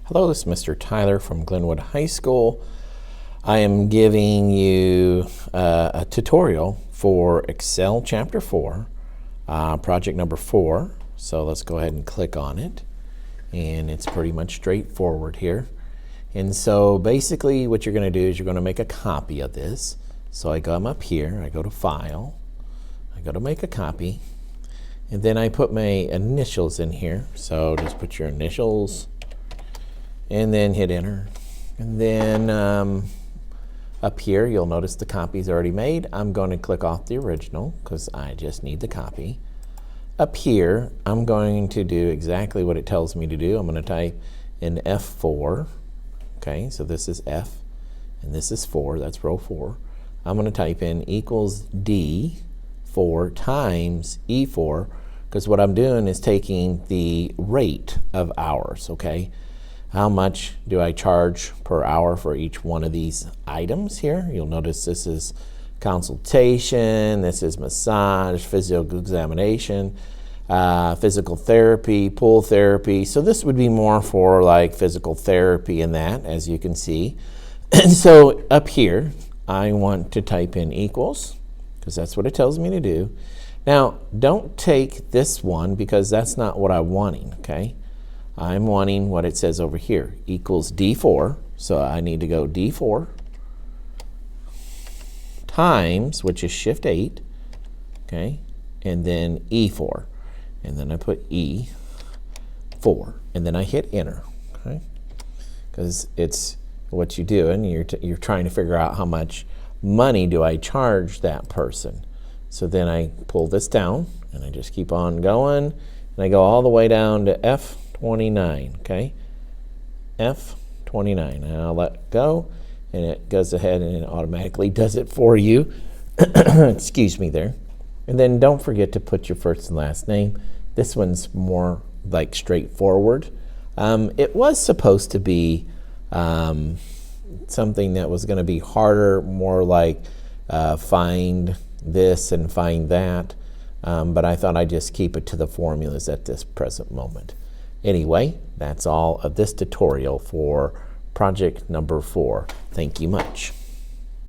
Hello, this is Mr. Tyler from Glenwood High School. I am giving you a tutorial for Excel Chapter 4, project number 4. So let's go ahead and click on it. And it's pretty much straightforward here. And so basically what you're going to do is you're going to make a copy of this. So I come up here, I go to File, I go to Make a Copy, and then I put my initials in here. So just put your initials, and then hit enter. And then up here you'll notice the copy's already made. I'm going to click off the original because I just need the copy. Up here I'm going to do exactly what it tells me to do. I'm going to type in F4. Okay, so this is F and this is 4, that's row 4. I'm going to type in equals D4 times E4, because what I'm doing is taking the rate of hours. Okay, how much do I charge per hour for each one of these items here? You'll notice this is consultation, this is massage, physical examination, physical therapy, pool therapy. So this would be more for like physical therapy and that, as you can see. And so up here, I want to type in equals, because that's what it tells me to do. Now, don't take this one because that's not what I'm wanting, okay? I'm wanting what it says over here, equals D4. So I need to go D4 times, which is Shift 8, okay? And then E4. And then I put E4. And then I hit enter, okay? Because it's what you do, and you're trying to figure out how much money do I charge that person. So then I pull this down, and I just keep on going, and I go all the way down to F29, okay? F29, and I'll let go, and it goes ahead and it automatically does it for you. Excuse me there. And then don't forget to put your first and last name. This one's more like straightforward. It was supposed to be something that was going to be harder, more like find this and find that, but I thought I'd just keep it to the formulas at this present moment. Anyway, that's all of this tutorial for project number 4. Thank you much.